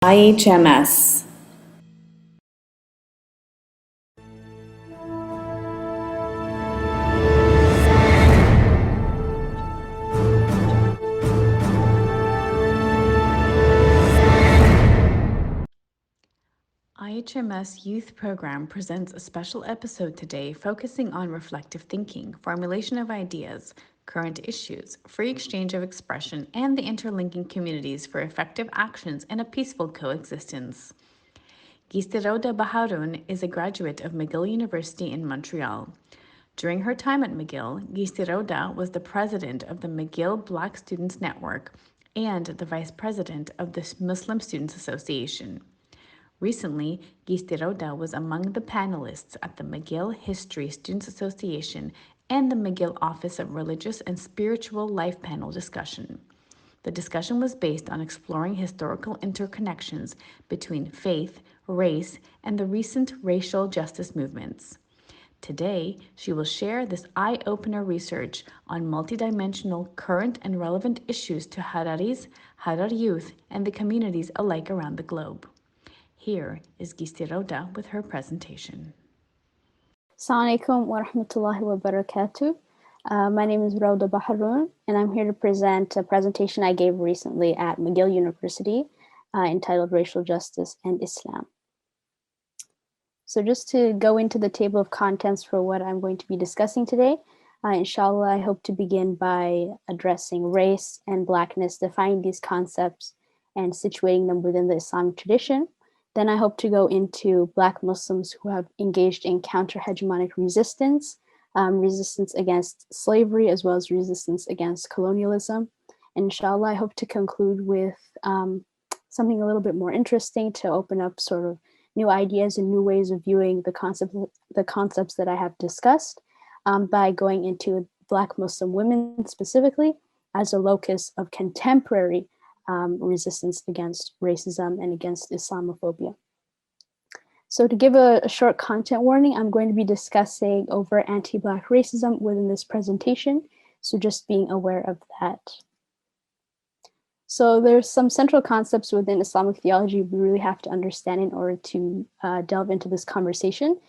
IHMS. IHMS Youth Program presents a special episode today focusing on reflective thinking, formulation of ideas, current issues, free exchange of expression, and the interlinking communities for effective actions and a peaceful coexistence. Rawda Baharun is a graduate of McGill University in Montreal. During her time at McGill, Rawda was the president of the McGill Black Students Network and the vice president of the Muslim Students Association. Recently, Rawda was among the panelists at the McGill History Students Association and the McGill Office of Religious and Spiritual Life panel discussion. The discussion was based on exploring historical interconnections between faith, race, and the recent racial justice movements. Today, she will share this eye-opener research on multidimensional, current, and relevant issues to Harari's, Harar youth, and the communities alike around the globe. Here is Rawda with her presentation. Assalamu alaikum wa rahmatullahi wa barakatuh. My name is Rawda Baharun, and I'm here to present a presentation I gave recently at McGill University entitled Racial Justice and Islam. So just to go into the table of contents for what I'm going to be discussing today, inshallah, I hope to begin by addressing race and Blackness, defining these concepts and situating them within the Islamic tradition. Then I hope to go into Black Muslims who have engaged in counter-hegemonic resistance, resistance against slavery, as well as resistance against colonialism. And inshallah, I hope to conclude with something a little bit more interesting to open up sort of new ideas and new ways of viewing the concepts that I have discussed by going into Black Muslim women specifically as a locus of contemporary resistance against racism and against Islamophobia. So to give a short content warning, I'm going to be discussing over anti-Black racism within this presentation, so just being aware of that. So there's some central concepts within Islamic theology we really have to understand in order to delve into this conversation.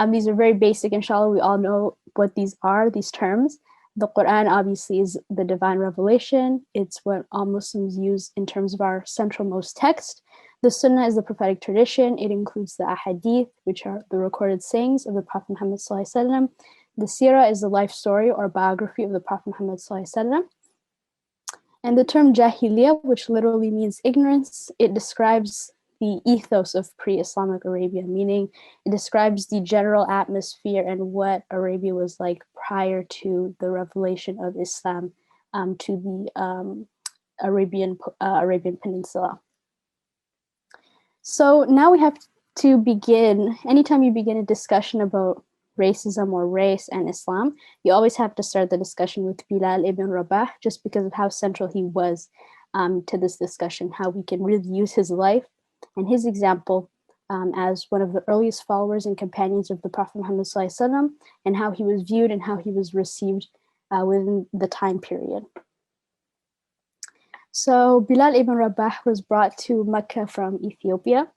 These are very basic, inshallah. We all know what these are, these terms. The Quran obviously is the divine revelation. It's what all Muslims use in terms of our centralmost text. The Sunnah is the prophetic tradition. It includes the Ahadith, which are the recorded sayings of the Prophet Muhammad Sallallahu Alaihi Wasallam. The Sirah is the life story or biography of the Prophet Muhammad Sallallahu Alaihi Wasallam. And the term Jahiliyyah, which literally means ignorance, it describes the ethos of pre-Islamic Arabia, meaning it describes the general atmosphere and what Arabia was like prior to the revelation of Islam to the Arabian Peninsula. So now we have to begin, anytime you begin a discussion about racism or race and Islam, you always have to start the discussion with Bilal ibn Rabah, just because of how central he was to this discussion, how we can really use his life and his example as one of the earliest followers and companions of the Prophet Muhammad Sallallahu Alaihi Wasallam, and how he was viewed and how he was received within the time period. So Bilal ibn Rabah was brought to Mecca from Ethiopia.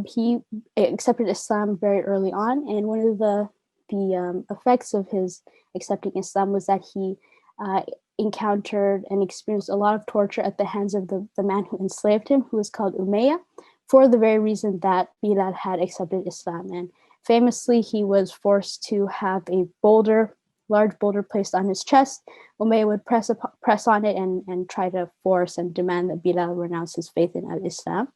He accepted Islam very early on, and one of the effects of his accepting Islam was that he encountered and experienced a lot of torture at the hands of the man who enslaved him, who was called Umayyah, for the very reason that Bilal had accepted Islam. And famously, he was forced to have a large boulder placed on his chest. Umayyah would press on it and try to force and demand that Bilal renounce his faith in Islam.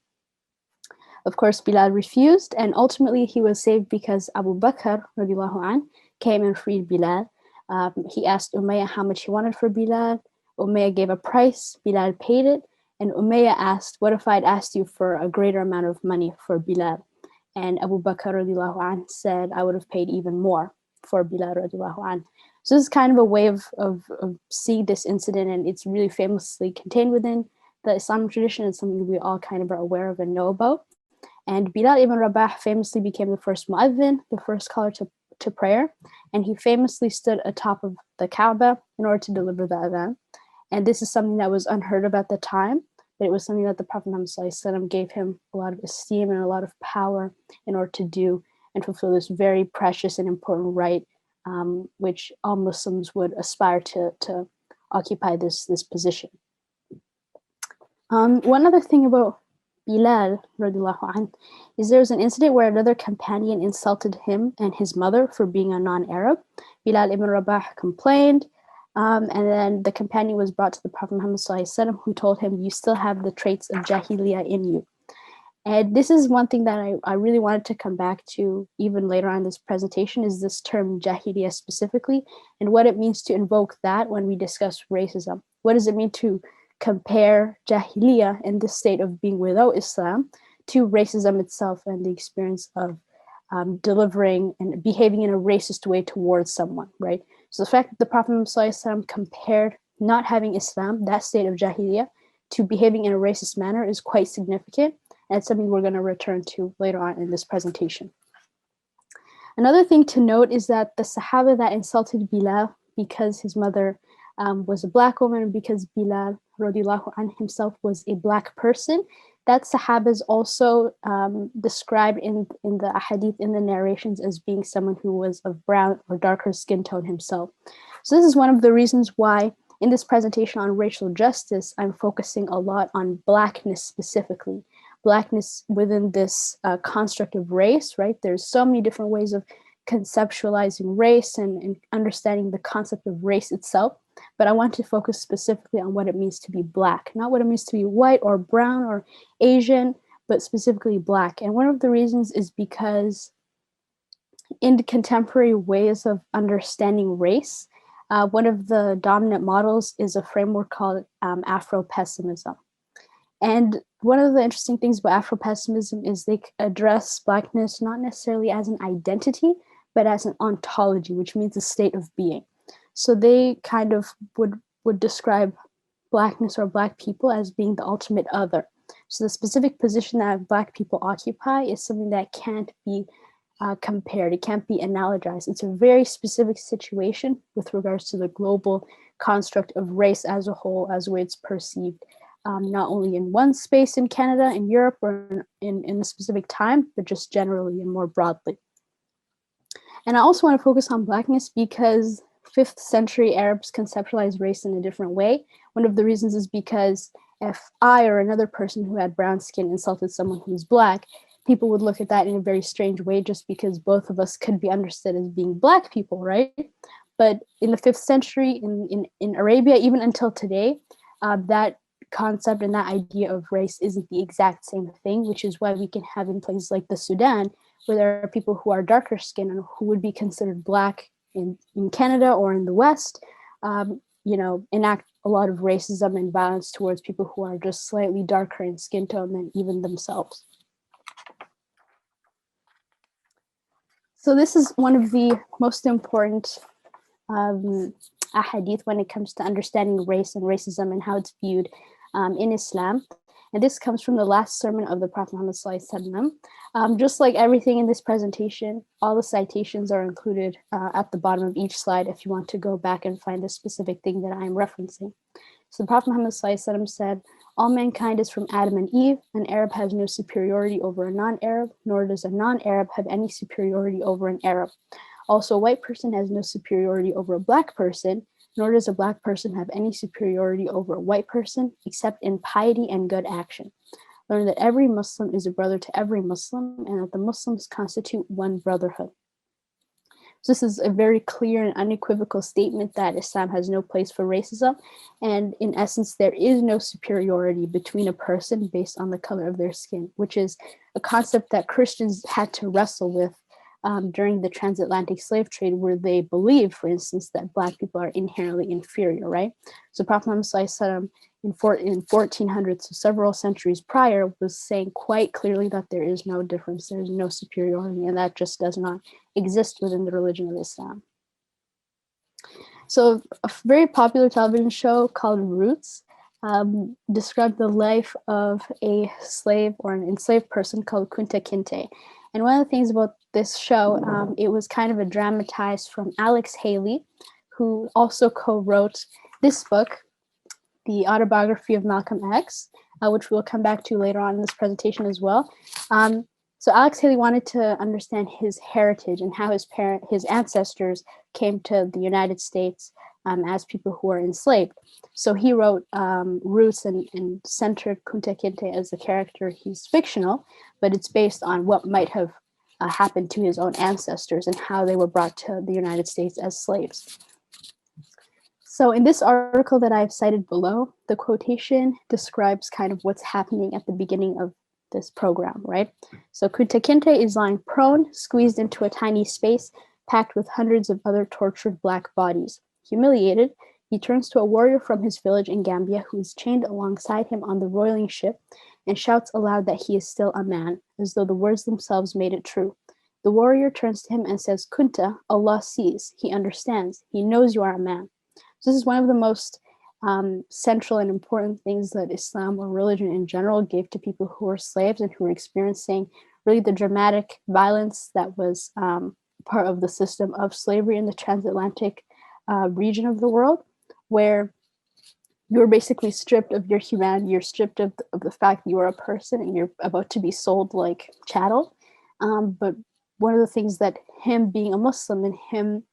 Of course, Bilal refused, and ultimately he was saved because Abu Bakr radiallahu anh, came and freed Bilal. He asked Umayyah how much he wanted for Bilal. Umayyah gave a price, Bilal paid it, and Umayyah asked, what if I'd asked you for a greater amount of money for Bilal? And Abu Bakr radiallahu anh said, I would have paid even more for Bilal radiallahu anh. So this is kind of a way of seeing this incident, and it's really famously contained within the Islamic tradition. It's something we all kind of are aware of and know about. And Bilal ibn Rabah famously became the first mu'adhin, the first caller to prayer, and he famously stood atop of the Kaaba in order to deliver the adhan. And this is something that was unheard of at the time. but it was something that the Prophet Muhammad gave him a lot of esteem and a lot of power in order to do and fulfill this very precious and important right, which all Muslims would aspire to occupy this position. One other thing about Bilal radiallahu anh, is there was an incident where another companion insulted him and his mother for being a non-Arab. Bilal ibn Rabah complained, and then the companion was brought to the Prophet Muhammad ﷺ, who told him, "You still have the traits of Jahiliyyah in you." And this is one thing that I really wanted to come back to even later on in this presentation, is this term Jahiliyyah specifically, and what it means to invoke that when we discuss racism. What does it mean to compare Jahiliyyah and this state of being without Islam to racism itself and the experience of delivering and behaving in a racist way towards someone, right? So the fact that the Prophet ﷺ compared not having Islam, that state of Jahiliyyah, to behaving in a racist manner is quite significant, and it's something we're going to return to later on in this presentation. Another thing to note is that the Sahaba that insulted Bilal because his mother was a Black woman, and because Bilal radiallahu anh himself was a Black person, that Sahaba is also described in the ahadith, in the narrations, as being someone who was of brown or darker skin tone himself. So this is one of the reasons why in this presentation on racial justice, I'm focusing a lot on Blackness specifically. Blackness within this construct of race, right? There's so many different ways of conceptualizing race and understanding the concept of race itself. But I want to focus specifically on what it means to be Black, not what it means to be white or brown or Asian, but specifically Black. And one of the reasons is because in the contemporary ways of understanding race, one of the dominant models is a framework called Afro-Pessimism. And one of the interesting things about Afro-Pessimism is they address Blackness not necessarily as an identity, but as an ontology, which means a state of being. So they kind of would describe Blackness or Black people as being the ultimate other. So the specific position that Black people occupy is something that can't be compared. It can't be analogized. It's a very specific situation with regards to the global construct of race as a whole, as the way it's perceived, not only in one space in Canada, in Europe, or in a specific time, but just generally and more broadly. And I also want to focus on Blackness because 5th century Arabs conceptualized race in a different way. One of the reasons is because if I or another person who had brown skin insulted someone who's Black, people would look at that in a very strange way, just because both of us could be understood as being Black people, right? But in the 5th century in Arabia, even until today, that concept and that idea of race isn't the exact same thing, which is why we can have in places like the Sudan, where there are people who are darker skinned and who would be considered Black in Canada or in the West, enact a lot of racism and violence towards people who are just slightly darker in skin tone than even themselves. So this is one of the most important ahadith when it comes to understanding race and racism and how it's viewed in Islam. And this comes from the last sermon of the Prophet Muhammad ﷺ. Just like everything in this presentation, all the citations are included at the bottom of each slide if you want to go back and find the specific thing that I am referencing. So the Prophet Muhammad ﷺ said, "All mankind is from Adam and Eve. An Arab has no superiority over a non-Arab, nor does a non-Arab have any superiority over an Arab. Also, a white person has no superiority over a Black person, nor does a Black person have any superiority over a white person, except in piety and good action. Learn that every Muslim is a brother to every Muslim, and that the Muslims constitute one brotherhood." So this is a very clear and unequivocal statement that Islam has no place for racism. And in essence, there is no superiority between a person based on the color of their skin, which is a concept that Christians had to wrestle with during the transatlantic slave trade, where they believed, for instance, that Black people are inherently inferior, right? So Prophet Muhammad ﷺ in 1400s, so several centuries prior, was saying quite clearly that there is no difference, there is no superiority, and that just does not exist within the religion of Islam. So a very popular television show called Roots described the life of a slave or an enslaved person called Kunta Kinte. And one of the things about this show, it was kind of a dramatized from Alex Haley, who also co-wrote this book, the autobiography of Malcolm X, which we'll come back to later on in this presentation as well. So Alex Haley wanted to understand his heritage and how his ancestors came to the United States as people who were enslaved. So he wrote Roots and centered Kunta Kinte as the character. He's fictional, but it's based on what might have happened to his own ancestors and how they were brought to the United States as slaves. So in this article that I've cited below, the quotation describes kind of what's happening at the beginning of this program, right? So Kunta Kinte is lying prone, squeezed into a tiny space, packed with hundreds of other tortured Black bodies. Humiliated, he turns to a warrior from his village in Gambia who is chained alongside him on the roiling ship and shouts aloud that he is still a man, as though the words themselves made it true. The warrior turns to him and says, Kunta, Allah sees, he understands, he knows you are a man. So this is one of the most central and important things that Islam or religion in general gave to people who were slaves and who were experiencing really the dramatic violence that was part of the system of slavery in the transatlantic region of the world, where you're basically stripped of your humanity, you're stripped of the fact that you are a person and you're about to be sold like chattel. But one of the things that him being a Muslim and him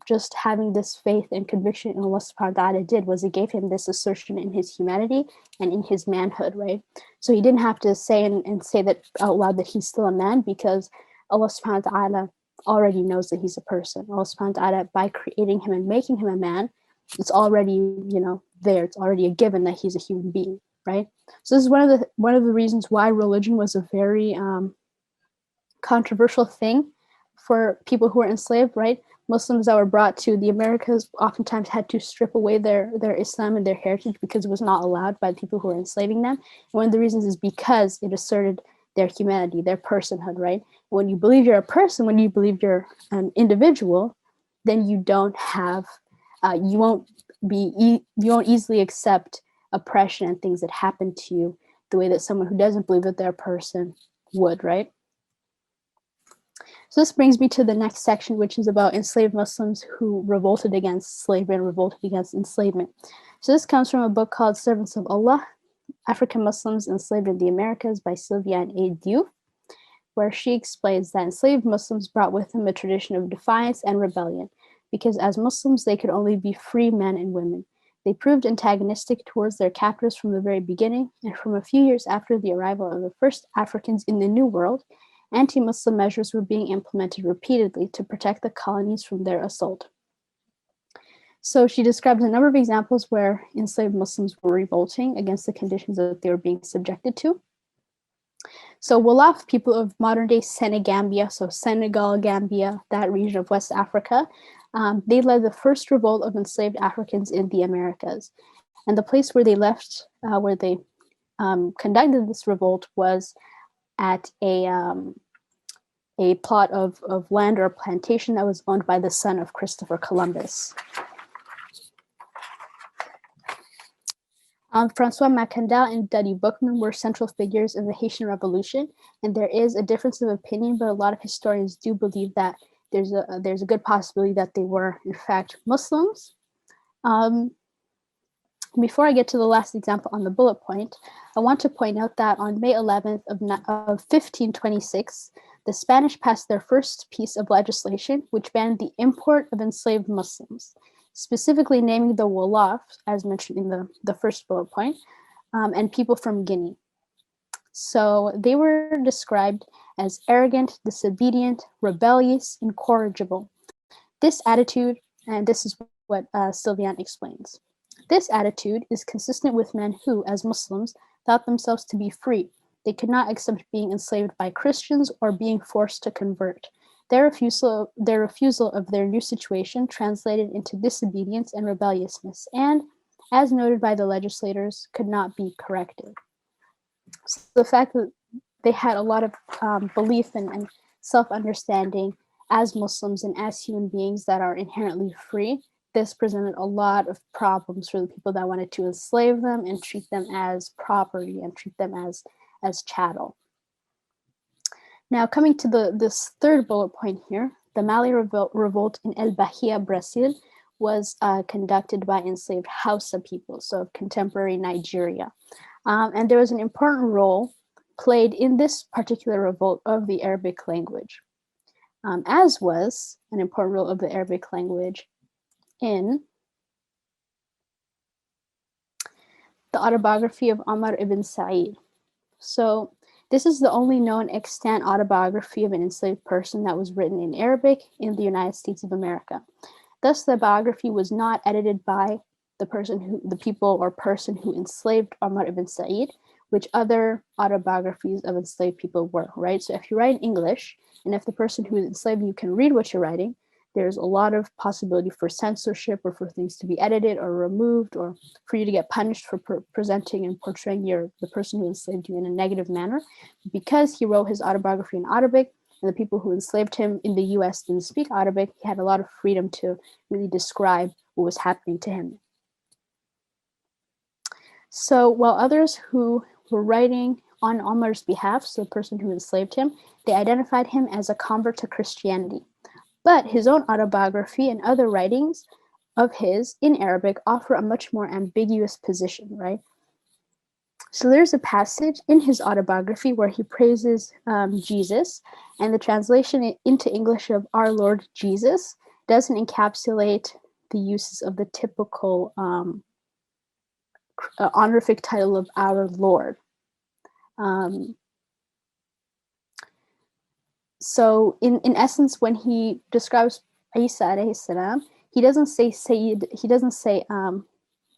just having this faith and conviction in Allah subhanahu wa ta'ala did was it gave him this assertion in his humanity and in his manhood, right? So he didn't have to say and say that out loud that he's still a man, because Allah subhanahu wa ta'ala already knows that he's a person. Allah subhanahu wa ta'ala, by creating him and making him a man, it's already, there. It's already a given that he's a human being, right? So this is one of the reasons why religion was a very controversial thing for people who were enslaved, right? Muslims that were brought to the Americas oftentimes had to strip away their Islam and their heritage because it was not allowed by the people who were enslaving them. And one of the reasons is because it asserted their humanity, their personhood, right? When you believe you're a person, when you believe you're an individual, then you don't have, you won't easily accept oppression and things that happen to you the way that someone who doesn't believe that they're a person would, right? So this brings me to the next section, which is about enslaved Muslims who revolted against slavery and revolted against enslavement. So this comes from a book called Servants of Allah, African Muslims Enslaved in the Americas by Sylvia and A. Diouf, where she explains that enslaved Muslims brought with them a tradition of defiance and rebellion, because as Muslims, they could only be free men and women. They proved antagonistic towards their captors from the very beginning, and from a few years after the arrival of the first Africans in the New World, anti-Muslim measures were being implemented repeatedly to protect the colonies from their assault. So she describes a number of examples where enslaved Muslims were revolting against the conditions that they were being subjected to. So Wolof, people of modern-day Senegambia, so Senegal, Gambia, that region of West Africa, they led the first revolt of enslaved Africans in the Americas. And the place where they left, where they conducted this revolt was at a plot of land or a plantation that was owned by the son of Christopher Columbus. Francois Macandal and Duddy Bookman were central figures in the Haitian Revolution, and there is a difference of opinion, but a lot of historians do believe that there's a good possibility that they were, in fact, Muslims. Before I get to the last example on the bullet point, I want to point out that on May 11th of 1526, the Spanish passed their first piece of legislation, which banned the import of enslaved Muslims, specifically naming the Wolof, as mentioned in the first bullet point, and people from Guinea. So they were described as arrogant, disobedient, rebellious, incorrigible. This attitude, and this is what Sylviane explains, this attitude is consistent with men who, as Muslims, thought themselves to be free. They could not accept being enslaved by Christians or being forced to convert. Their refusal of their new situation translated into disobedience and rebelliousness, and, as noted by the legislators, could not be corrected. So the fact that they had a lot of belief and self-understanding as Muslims and as human beings that are inherently free, this presented a lot of problems for the people that wanted to enslave them and treat them as property and treat them as chattel. Now, coming to this third bullet point here, the Mali revolt in El Bahia, Brazil, was conducted by enslaved Hausa people, so of contemporary Nigeria. And there was an important role played in this particular revolt of the Arabic language, as was an important role of the Arabic language in the autobiography of Amr ibn Sa'id. So this is the only known extant autobiography of an enslaved person that was written in Arabic in the United States of America. Thus, the biography was not edited by the people or person who enslaved Amr ibn Sa'id, which other autobiographies of enslaved people were, right? So if you write in English, and if the person who enslaved you can read what you're writing, there's a lot of possibility for censorship or for things to be edited or removed or for you to get punished for presenting and portraying the person who enslaved you in a negative manner. Because he wrote his autobiography in Arabic, and the people who enslaved him in the US didn't speak Arabic, he had a lot of freedom to really describe what was happening to him. So while others who were writing on Omar's behalf, so the person who enslaved him, they identified him as a convert to Christianity. But his own autobiography and other writings of his in Arabic offer a much more ambiguous position, right? So there's a passage in his autobiography where he praises Jesus, and the translation into English of our Lord Jesus doesn't encapsulate the uses of the typical honorific title of our Lord. So in essence, when he describes Isa alayhi salam, he doesn't say Sayyid, he doesn't say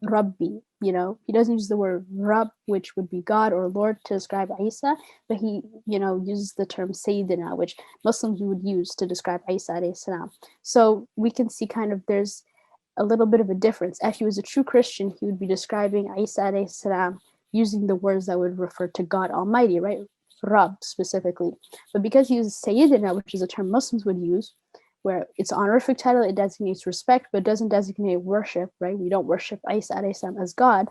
Rabbi, he doesn't use the word Rab, which would be God or Lord, to describe Isa, but he, uses the term Sayyidina, which Muslims would use to describe Isa alayhi salam. So we can see kind of there's a little bit of a difference. If he was a true Christian, he would be describing Isa alayhi salam using the words that would refer to God Almighty, right? Rab specifically. But because he uses Sayyidina, which is a term Muslims would use, where it's an honorific title, it designates respect, but doesn't designate worship, right? We don't worship Isa alayhi salam as God.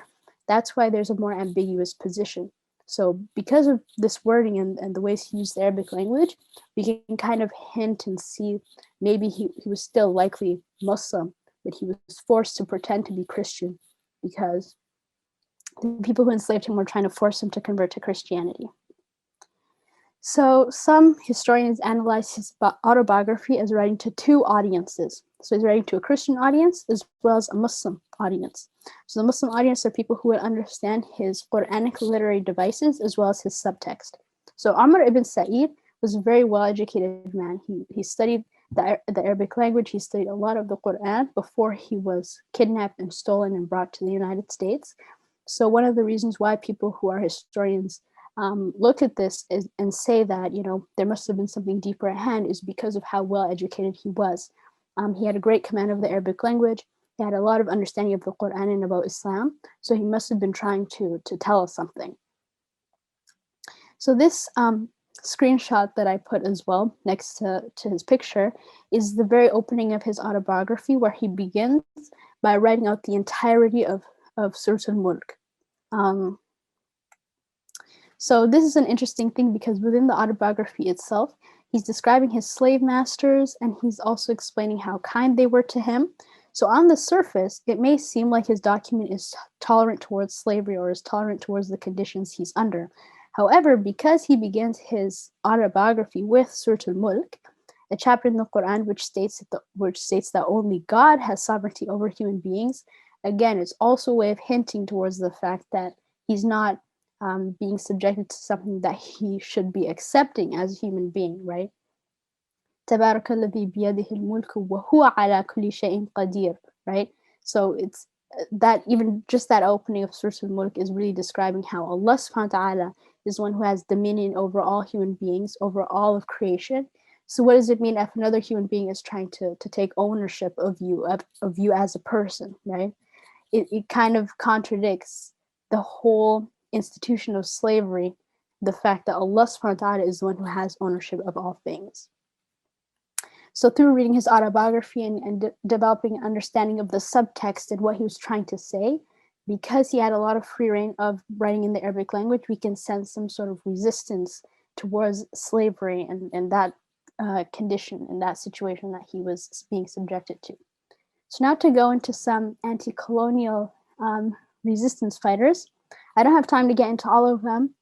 That's why there's a more ambiguous position. So because of this wording and the ways he used the Arabic language, we can kind of hint and see maybe he was still likely Muslim, but he was forced to pretend to be Christian because the people who enslaved him were trying to force him to convert to Christianity. So some historians analyze his autobiography as writing to two audiences. So he's writing to a Christian audience as well as a Muslim audience. So the Muslim audience are people who would understand his Quranic literary devices as well as his subtext. So Amr ibn Sa'id was a very well-educated man. He studied the Arabic language. He studied a lot of the Quran before he was kidnapped and stolen and brought to the United States. So one of the reasons why people who are historians look at this and say that, there must have been something deeper at hand is because of how well educated he was. He had a great command of the Arabic language. He had a lot of understanding of the Quran and about Islam. So he must have been trying to tell us something. So this screenshot that I put as well next to his picture is the very opening of his autobiography, where he begins by writing out the entirety of Surah Al-Mulk. So this is an interesting thing because within the autobiography itself, he's describing his slave masters and he's also explaining how kind they were to him. So on the surface, it may seem like his document is tolerant towards slavery or is tolerant towards the conditions he's under. However, because he begins his autobiography with Surah Al-Mulk, a chapter in the Quran which states that only God has sovereignty over human beings, again, it's also a way of hinting towards the fact that he's not being subjected to something that he should be accepting as a human being, right? تبارك الذي بيده الملك وهو على كل شيء قدير, right? So it's that even just that opening of Surah Al-Mulk is really describing how Allah subhanahu wa ta'ala is one who has dominion over all human beings, over all of creation. So what does it mean if another human being is trying to take ownership of you as a person, right? It kind of contradicts the whole institution of slavery, the fact that Allah subhanahu wa ta'ala is the one who has ownership of all things. So through reading his autobiography and developing an understanding of the subtext and what he was trying to say, because he had a lot of free reign of writing in the Arabic language, we can sense some sort of resistance towards slavery and that condition and that situation that he was being subjected to. So now to go into some anti-colonial resistance fighters. I don't have time to get into all of them.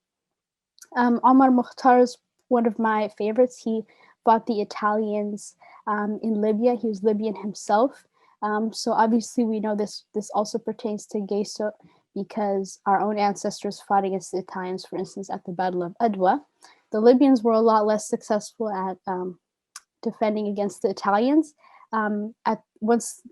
Omar Mukhtar is one of my favorites. He fought the Italians in Libya. He was Libyan himself. So obviously we know this also pertains to Geso because our own ancestors fought against the Italians, for instance, at the Battle of Adwa. The Libyans were a lot less successful at defending against the Italians. Once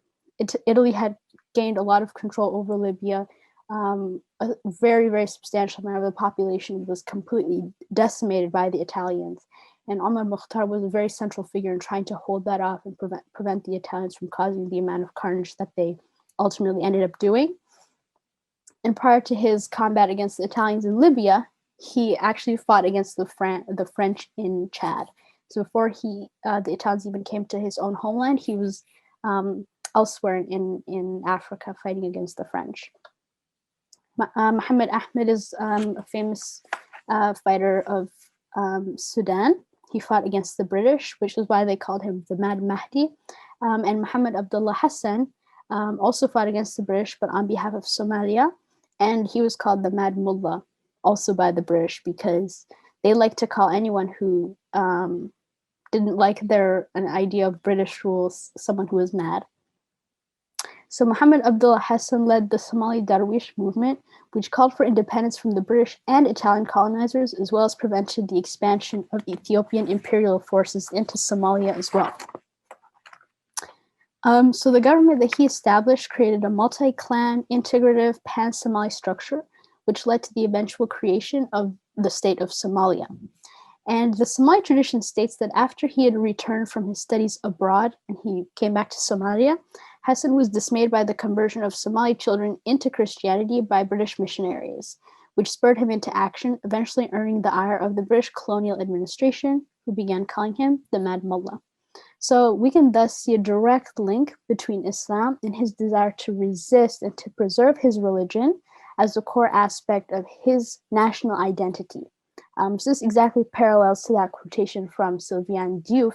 Italy had gained a lot of control over Libya, a very, very substantial amount of the population was completely decimated by the Italians. And Omar Mukhtar was a very central figure in trying to hold that off and prevent the Italians from causing the amount of carnage that they ultimately ended up doing. And prior to his combat against the Italians in Libya, he actually fought against the French in Chad. So before the Italians even came to his own homeland, he was elsewhere in Africa fighting against the French. Muhammad Ahmed is a famous fighter of Sudan. He fought against the British, which is why they called him the Mad Mahdi. And Muhammad Abdullah Hassan also fought against the British, but on behalf of Somalia. And he was called the Mad Mullah, also by the British, because they like to call anyone who didn't like an idea of British rules someone who was mad. So Muhammad Abdullah Hassan led the Somali Darwish movement, which called for independence from the British and Italian colonizers, as well as prevented the expansion of Ethiopian imperial forces into Somalia as well. So the government that he established created a multi-clan, integrative, pan-Somali structure, which led to the eventual creation of the state of Somalia. And the Somali tradition states that after he had returned from his studies abroad and he came back to Somalia, Hassan was dismayed by the conversion of Somali children into Christianity by British missionaries, which spurred him into action, eventually earning the ire of the British colonial administration, who began calling him the Mad Mullah. So we can thus see a direct link between Islam and his desire to resist and to preserve his religion as a core aspect of his national identity. So this exactly parallels to that quotation from Sylviane Diouf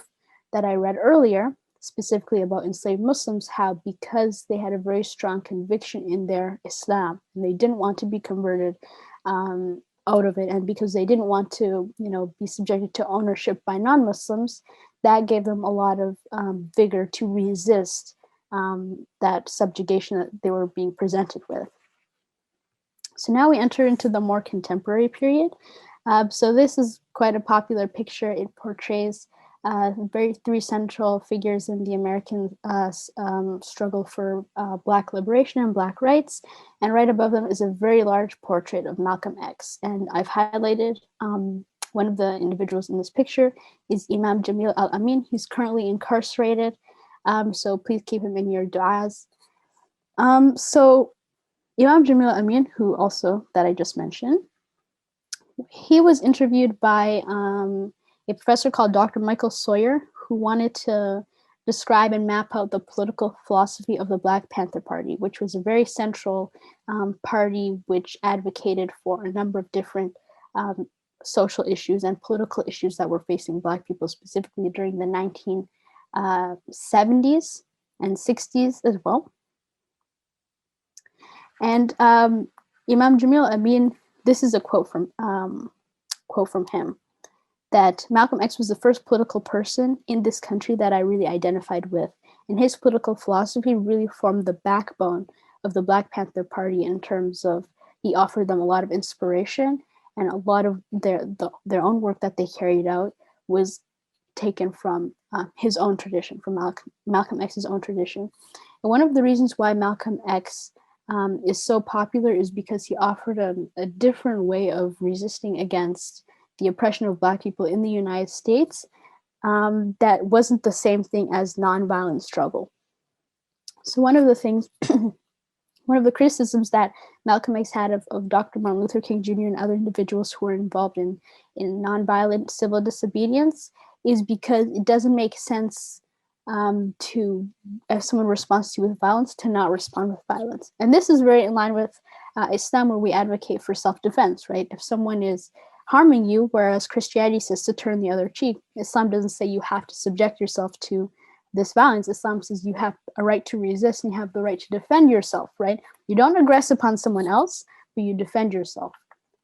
that I read earlier, specifically about enslaved Muslims, how because they had a very strong conviction in their Islam and they didn't want to be converted out of it, and because they didn't want to, be subjected to ownership by non-Muslims, that gave them a lot of vigor to resist that subjugation that they were being presented with. So now we enter into the more contemporary period. So this is quite a popular picture. It portrays three central figures in the American struggle for Black liberation and Black rights. And right above them is a very large portrait of Malcolm X. And I've highlighted one of the individuals in this picture is Imam Jamil al-Amin. He's currently incarcerated. So please keep him in your du'as. So Imam Jamil al-Amin, who also that I just mentioned, he was interviewed by a professor called Dr. Michael Sawyer, who wanted to describe and map out the political philosophy of the Black Panther Party, which was a very central party which advocated for a number of different social issues and political issues that were facing Black people, specifically during the 1970s and 60s as well. And Imam Jamil Amin, this is a quote from him, that Malcolm X was the first political person in this country that I really identified with. And his political philosophy really formed the backbone of the Black Panther Party in terms of he offered them a lot of inspiration, and a lot of their own work that they carried out was taken from his own tradition, from Malcolm X's own tradition. And one of the reasons why Malcolm X is so popular is because he offered a different way of resisting against the oppression of Black people in the United States that wasn't the same thing as nonviolent struggle. So one of the criticisms that Malcolm X had of Dr. Martin Luther King Jr. and other individuals who were involved in nonviolent civil disobedience is because it doesn't make sense to, if someone responds to you with violence, to not respond with violence. And this is very in line with Islam, where we advocate for self-defense, right? If someone is harming you, whereas Christianity says to turn the other cheek, Islam doesn't say you have to subject yourself to this violence, Islam says you have a right to resist and you have the right to defend yourself, right? You don't aggress upon someone else, but you defend yourself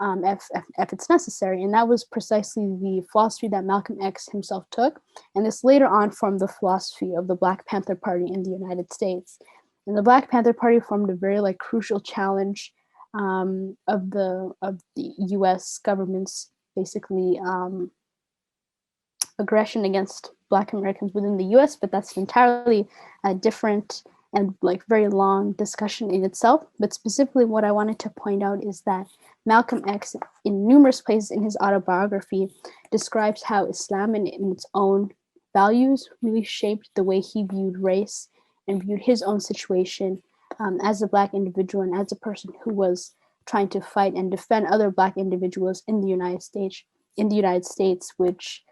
if it's necessary. And that was precisely the philosophy that Malcolm X himself took. And this later on formed the philosophy of the Black Panther Party in the United States. And the Black Panther Party formed a very crucial challenge of the U.S. government's basically aggression against Black Americans within the U.S., but that's entirely a different and very long discussion in itself. But specifically what I wanted to point out is that Malcolm X, in numerous places in his autobiography, describes how Islam in its own values really shaped the way he viewed race and viewed his own situation as a Black individual and as a person who was trying to fight and defend other Black individuals in the United States, which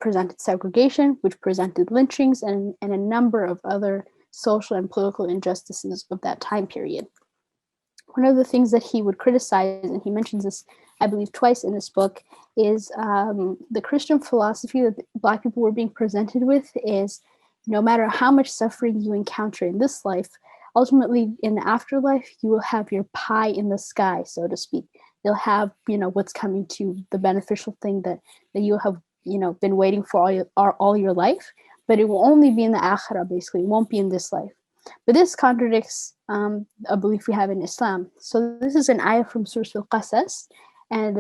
presented segregation, which presented lynchings, and a number of other social and political injustices of that time period. One of the things that he would criticize, and he mentions this, I believe, twice in this book, is the Christian philosophy that Black people were being presented with is no matter how much suffering you encounter in this life, ultimately in the afterlife, you will have your pie in the sky, so to speak. You'll have, what's coming to you, the beneficial thing that you have, been waiting for all your life, but it will only be in the akhirah, basically. It won't be in this life. But this contradicts a belief we have in Islam. So this is an ayah from Surah Al-Qasas, and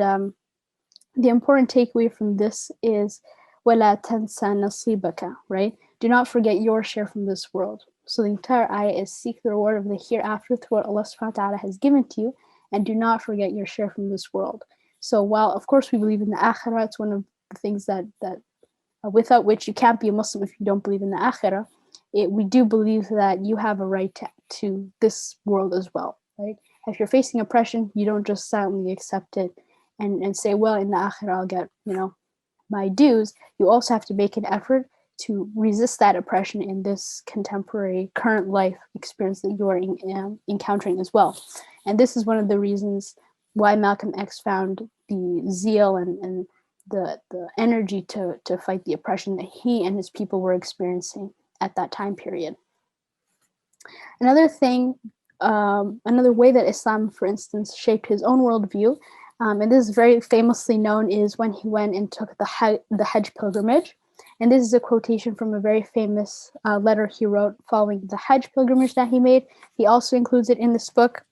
the important takeaway from this is وَلَا تَنْسَ نَصِيبَكَ, right? Do not forget your share from this world. So the entire ayah is seek the reward of the hereafter through what Allah subhanahu wa ta'ala has given to you, and do not forget your share from this world. So while, of course, we believe in the akhirah, it's one of the things that without which you can't be a Muslim if you don't believe in the akhirah, we do believe that you have a right to this world as well, right? If you're facing oppression, you don't just silently accept it and say, well, in the akhirah, I'll get, my dues. You also have to make an effort to resist that oppression in this contemporary current life experience that you are encountering as well. And this is one of the reasons why Malcolm X found the zeal and the energy to fight the oppression that he and his people were experiencing at that time period. Another thing, another way that Islam, for instance, shaped his own worldview, and this is very famously known, is when he went and took the Hajj pilgrimage. And this is a quotation from a very famous letter he wrote following the Hajj pilgrimage that he made. He also includes it in this book.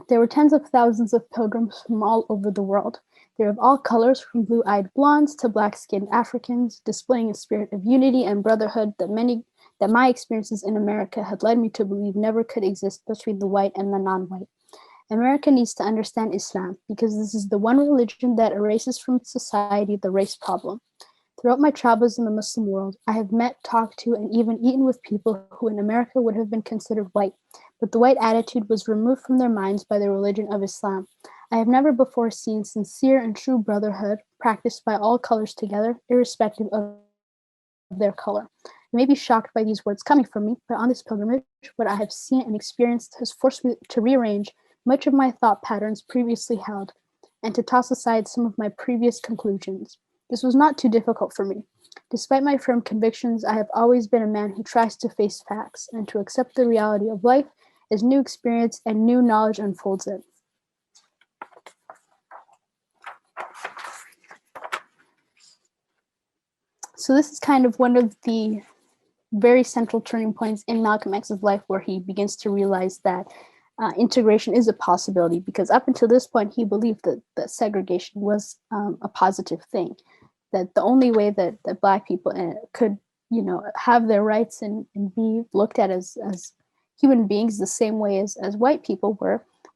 There were tens of thousands of pilgrims from all over the world. They were of all colors, from blue-eyed blondes to black-skinned Africans, displaying a spirit of unity and brotherhood that my experiences in America had led me to believe never could exist between the white and the non-white. America needs to understand Islam because this is the one religion that erases from society the race problem. Throughout my travels in the Muslim world, I have met, talked to, and even eaten with people who in America would have been considered white, but the white attitude was removed from their minds by the religion of Islam. I have never before seen sincere and true brotherhood practiced by all colors together, irrespective of their color. You may be shocked by these words coming from me, but on this pilgrimage, what I have seen and experienced has forced me to rearrange much of my thought patterns previously held, and to toss aside some of my previous conclusions. This was not too difficult for me. Despite my firm convictions, I have always been a man who tries to face facts and to accept the reality of life as new experience and new knowledge unfolds it. So this is kind of one of the very central turning points in Malcolm X's life, where he begins to realize that integration is a possibility, because up until this point, he believed that segregation was a positive thing, that the only way that Black people could, have their rights and be looked at as human beings the same way as white people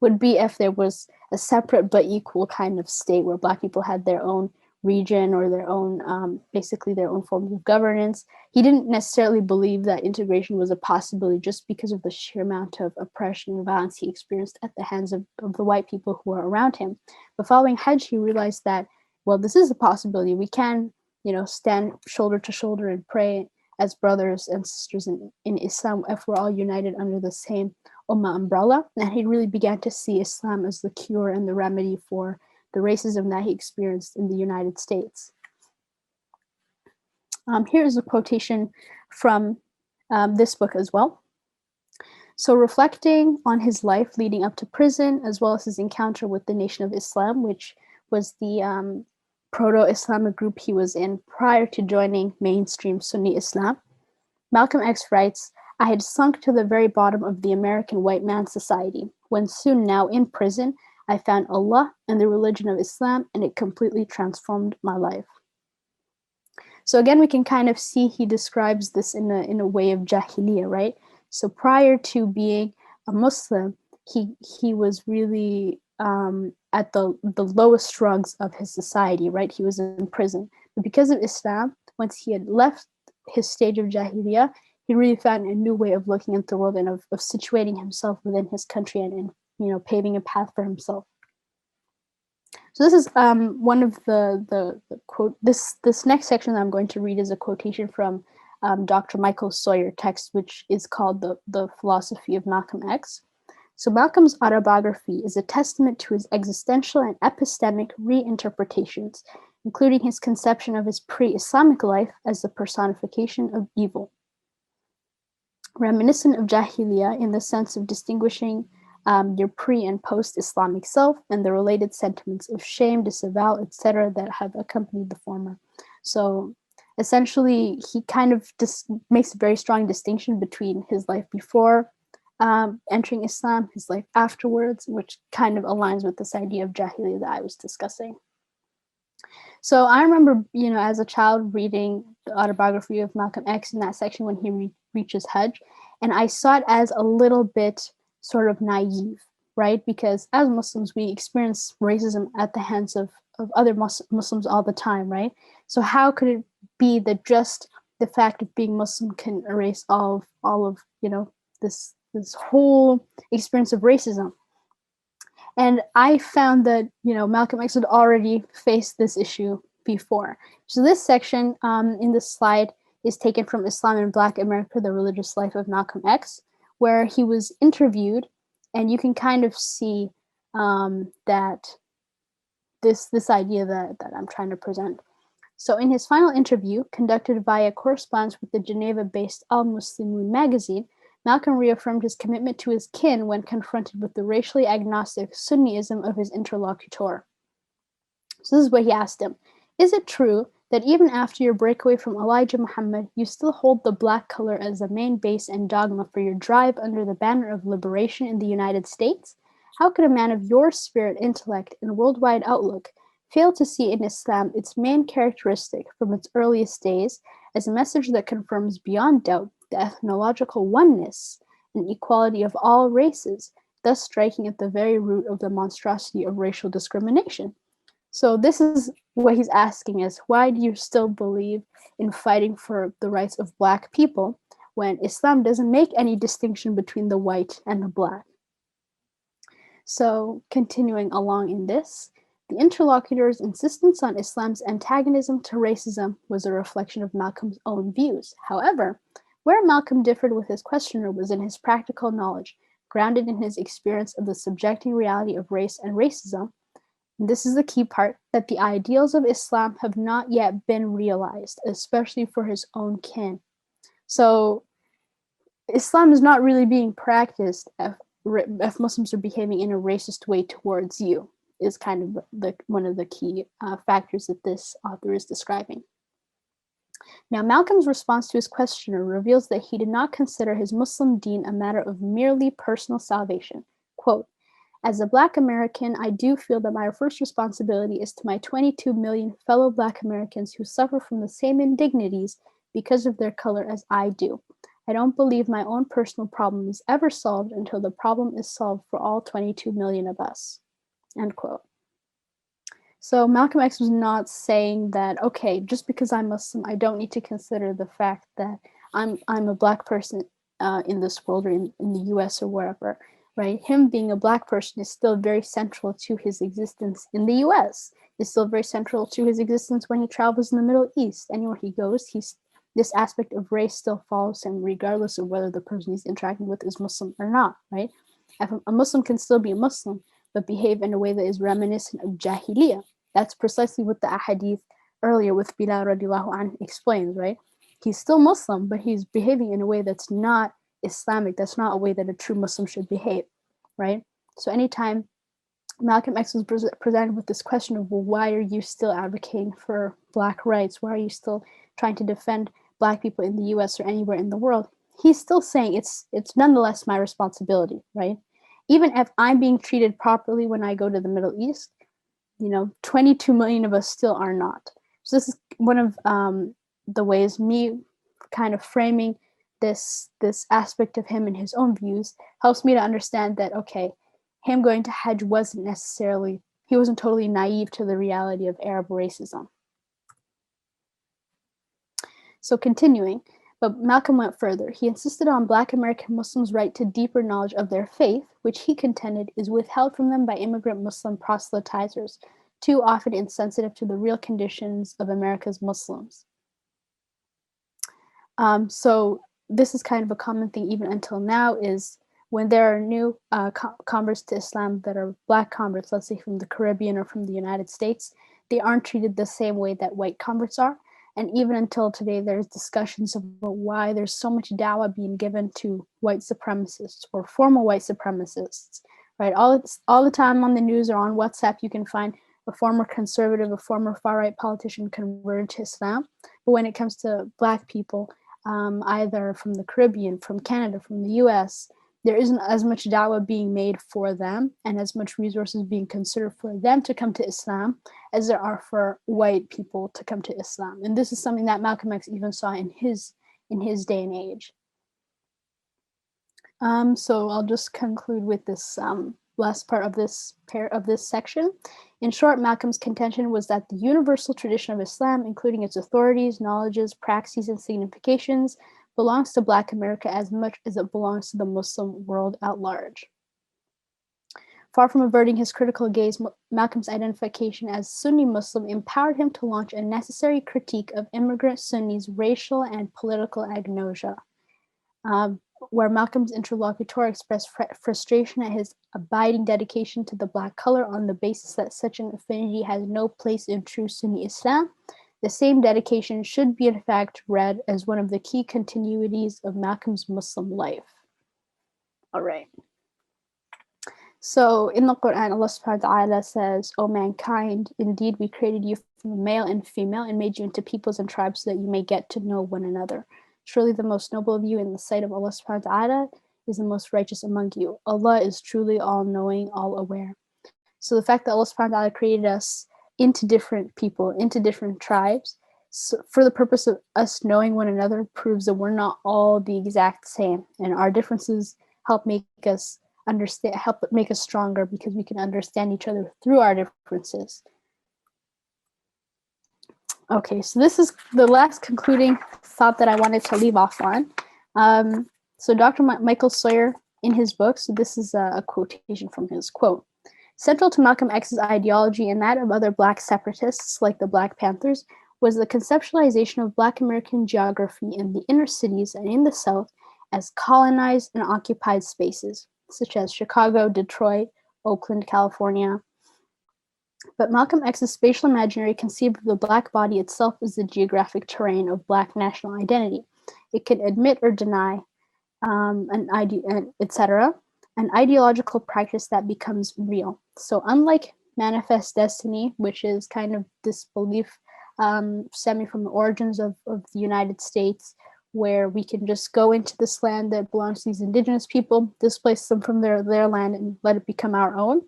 would be if there was a separate but equal kind of state where Black people had their own region or their own, basically their own form of governance. He didn't necessarily believe that integration was a possibility just because of the sheer amount of oppression and violence he experienced at the hands of the white people who were around him. But following Hajj, he realized that, well, this is a possibility. We can, stand shoulder to shoulder and pray as brothers and sisters in Islam if we're all united under the same Ummah umbrella. And he really began to see Islam as the cure and the remedy for the racism that he experienced in the United States. Here is a quotation from this book as well. So, reflecting on his life leading up to prison, as well as his encounter with the Nation of Islam, which was the proto-Islamic group he was in prior to joining mainstream Sunni Islam, Malcolm X writes, "I had sunk to the very bottom of the American white man's society, when soon now in prison, I found Allah and the religion of Islam, and it completely transformed my life." So again, we can kind of see he describes this in a way of jahiliyyah, right? So prior to being a Muslim, he was really at the lowest rungs of his society, right? He was in prison. But because of Islam, once he had left his stage of jahiliyyah, he really found a new way of looking at the world and of situating himself within his country and paving a path for himself. So this is one of the quote. This next section that I'm going to read is a quotation from Dr. Michael Sawyer text, which is called the Philosophy of Malcolm X. So Malcolm's autobiography is a testament to his existential and epistemic reinterpretations, including his conception of his pre-Islamic life as the personification of evil. Reminiscent of Jahiliyyah in the sense of distinguishing your pre- and post-Islamic self and the related sentiments of shame, disavowal, etc. that have accompanied the former. So essentially, he kind of makes a very strong distinction between his life before entering Islam, his life afterwards, which kind of aligns with this idea of Jahiliyyah that I was discussing. So I remember, as a child reading the autobiography of Malcolm X in that section when he reaches Hajj, and I saw it as a little bit sort of naive, right? Because as Muslims, we experience racism at the hands of other Muslims all the time, right? So how could it be that just the fact of being Muslim can erase all of this whole experience of racism? And I found that, Malcolm X had already faced this issue before. So this section in this slide is taken from Islam in Black America, the Religious Life of Malcolm X, where he was interviewed, and you can kind of see that this idea that I'm trying to present. So in his final interview, conducted via correspondence with the Geneva-based Al-Muslimun magazine, Malcolm reaffirmed his commitment to his kin when confronted with the racially agnostic Sunniism of his interlocutor. So this is what he asked him. Is it true that even after your breakaway from Elijah Muhammad, you still hold the black color as the main base and dogma for your drive under the banner of liberation in the United States? How could a man of your spirit, intellect, and worldwide outlook fail to see in Islam its main characteristic from its earliest days as a message that confirms beyond doubt the ethnological oneness and equality of all races, thus striking at the very root of the monstrosity of racial discrimination? So this is what he's asking is, why do you still believe in fighting for the rights of Black people when Islam doesn't make any distinction between the white and the Black? So continuing along in this, the interlocutor's insistence on Islam's antagonism to racism was a reflection of Malcolm's own views. However, where Malcolm differed with his questioner was in his practical knowledge, grounded in his experience of the subjecting reality of race and racism. And this is the key part, that the ideals of Islam have not yet been realized, especially for his own kin. So Islam is not really being practiced if Muslims are behaving in a racist way towards you, is kind of one of the key factors that this author is describing. Now, Malcolm's response to his questioner reveals that he did not consider his Muslim deen a matter of merely personal salvation. Quote, "As a Black American, I do feel that my first responsibility is to my 22 million fellow Black Americans who suffer from the same indignities because of their color as I do. I don't believe my own personal problem is ever solved until the problem is solved for all 22 million of us." End quote. So Malcolm X was not saying that, okay, just because I'm Muslim, I don't need to consider the fact that I'm a Black person in this world or in the US or wherever, right? Him being a Black person is still very central to his existence in the US. It's still very central to his existence when he travels in the Middle East. Anywhere he goes, this aspect of race still follows him regardless of whether the person he's interacting with is Muslim or not, right? A Muslim can still be a Muslim, but behave in a way that is reminiscent of Jahiliyyah. That's precisely what the ahadith earlier with Bilal radiallahu anh explains, right? He's still Muslim, but he's behaving in a way that's not Islamic. That's not a way that a true Muslim should behave, right? So anytime Malcolm X was presented with this question of, well, why are you still advocating for Black rights? Why are you still trying to defend Black people in the US or anywhere in the world? He's still saying it's nonetheless my responsibility, right? Even if I'm being treated properly when I go to the Middle East, 22 million of us still are not. So this is one of the ways me kind of framing this aspect of him and his own views helps me to understand that, okay, him going to Hajj he wasn't totally naive to the reality of Arab racism. So continuing, but Malcolm went further. He insisted on Black American Muslims' right to deeper knowledge of their faith, which he contended is withheld from them by immigrant Muslim proselytizers, too often insensitive to the real conditions of America's Muslims. So this is kind of a common thing even until now, is when there are new converts to Islam that are Black converts, let's say from the Caribbean or from the United States, they aren't treated the same way that white converts are. And even until today, there's discussions about why there's so much dawah being given to white supremacists or former white supremacists, right? All the time on the news or on WhatsApp, you can find a former conservative, a former far-right politician converted to Islam. But when it comes to Black people, either from the Caribbean, from Canada, from the US, there isn't as much dawah being made for them and as much resources being considered for them to come to Islam as there are for white people to come to Islam. And this is something that Malcolm X even saw in his day and age. So I'll just conclude with this last part of this section. In short, Malcolm's contention was that the universal tradition of Islam, including its authorities, knowledges, praxes, and significations, belongs to Black America as much as it belongs to the Muslim world at large. Far from averting his critical gaze, Malcolm's identification as Sunni Muslim empowered him to launch a necessary critique of immigrant Sunnis' racial and political agnosia, where Malcolm's interlocutor expressed frustration at his abiding dedication to the Black color on the basis that such an affinity has no place in true Sunni Islam. The same dedication should be in fact read as one of the key continuities of Malcolm's Muslim life. All right. So in the Quran, Allah subhanahu wa ta'ala says, O mankind, indeed we created you from male and female and made you into peoples and tribes so that you may get to know one another. Surely the most noble of you in the sight of Allah subhanahu wa ta'ala is the most righteous among you. Allah is truly all-knowing, all-aware. So the fact that Allah subhanahu wa ta'ala created us into different people, into different tribes, so for the purpose of us knowing one another, proves that we're not all the exact same, and our differences help make us understand, help make us stronger because we can understand each other through our differences. Okay, so this is the last concluding thought that I wanted to leave off on. So Dr. Michael Sawyer, in his book, so this is a quotation from his quote, central to Malcolm X's ideology and that of other Black separatists like the Black Panthers was the conceptualization of Black American geography in the inner cities and in the South as colonized and occupied spaces, such as Chicago, Detroit, Oakland, California. But Malcolm X's spatial imaginary conceived of the Black body itself as the geographic terrain of Black national identity. It can admit or deny etc., an ideological practice that becomes real. So unlike manifest destiny, which is kind of this belief stemming from the origins of the United States, where we can just go into this land that belongs to these indigenous people, displace them from their land and let it become our own.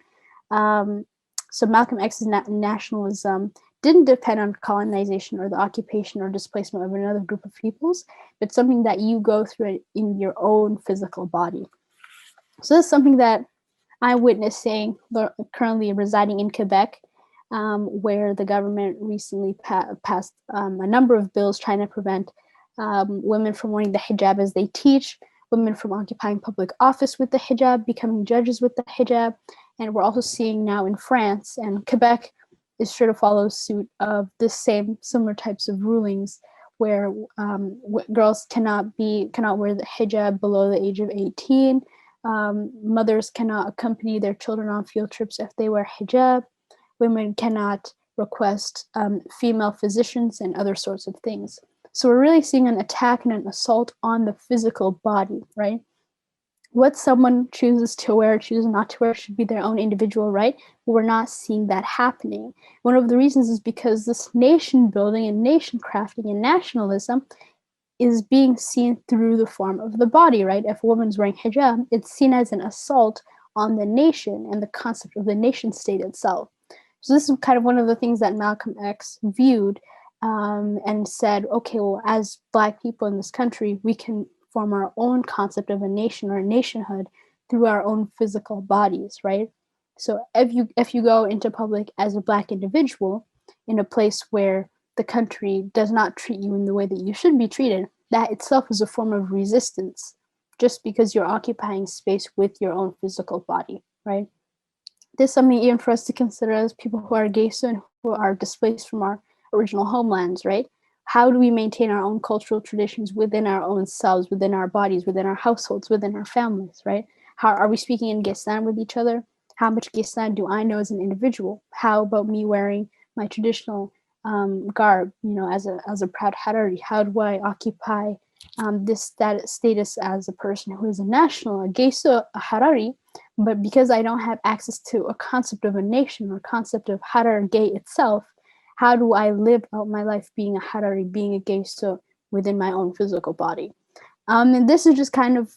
So Malcolm X's nationalism didn't depend on colonization or the occupation or displacement of another group of peoples, but something that you go through in your own physical body. So this is something that I'm witnessing currently residing in Quebec, where the government recently passed a number of bills trying to prevent women from wearing the hijab as they teach, women from occupying public office with the hijab, becoming judges with the hijab. And we're also seeing now in France, and Quebec is sure to follow suit of the similar types of rulings where girls cannot wear the hijab below the age of 18. Mothers cannot accompany their children on field trips if they wear hijab. Women cannot request female physicians and other sorts of things. So we're really seeing an attack and an assault on the physical body, right? What someone chooses to wear, chooses not to wear, should be their own individual right. But we're not seeing that happening. One of the reasons is because this nation building and nation crafting and nationalism is being seen through the form of the body, right? If a woman's wearing hijab, it's seen as an assault on the nation and the concept of the nation state itself. So this is kind of one of the things that Malcolm X viewed and said, okay, well, as Black people in this country, we can form our own concept of a nation or a nationhood through our own physical bodies, right? So if you go into public as a Black individual in a place where the country does not treat you in the way that you should be treated, that itself is a form of resistance, just because you're occupying space with your own physical body, right? This is something even for us to consider as people who are gay and who are displaced from our original homelands, right? How do we maintain our own cultural traditions within our own selves, within our bodies, within our households, within our families, right? How are we speaking in Ghestan with each other? How much Ghestan do I know as an individual? How about me wearing my traditional garb, as a proud Harari? How do I occupy this status as a person who is a national, a Gayso, a Harari, but because I don't have access to a concept of a nation or concept of Harar gay itself, how do I live out my life being a Harari, being a Gayso within my own physical body? And this is just kind of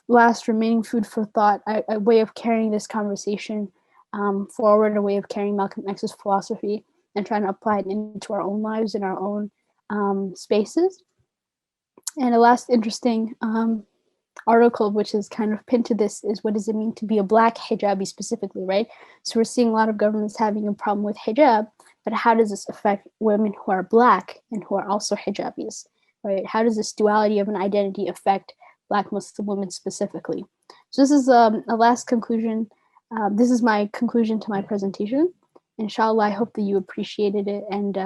last remaining food for thought, a way of carrying this conversation forward, a way of carrying Malcolm X's philosophy and trying to apply it into our own lives in our own spaces. And a last interesting article, which is kind of pinned to this, is what does it mean to be a Black hijabi specifically, right? So we're seeing a lot of governments having a problem with hijab, but how does this affect women who are Black and who are also hijabis, right? How does this duality of an identity affect Black Muslim women specifically? So this is a last conclusion. This is my conclusion to my presentation. Inshallah, I hope that you appreciated it and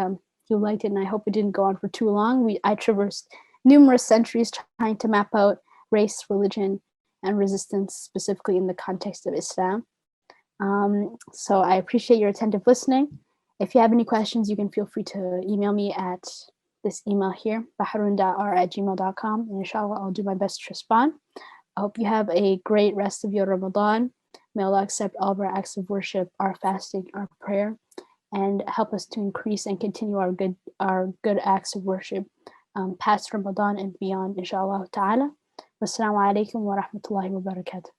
you liked it, and I hope it didn't go on for too long. I traversed numerous centuries trying to map out race, religion, and resistance, specifically in the context of Islam. So I appreciate your attentive listening. If you have any questions, you can feel free to email me at this email here, baharun.r@gmail.com, and inshallah, I'll do my best to respond. I hope you have a great rest of your Ramadan. May Allah accept all of our acts of worship, our fasting, our prayer, and help us to increase and continue our good acts of worship past Ramadan and beyond, inshallah ta'ala. Wassalamu alaikum wa rahmatullahi wa barakatuh.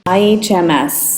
IHMS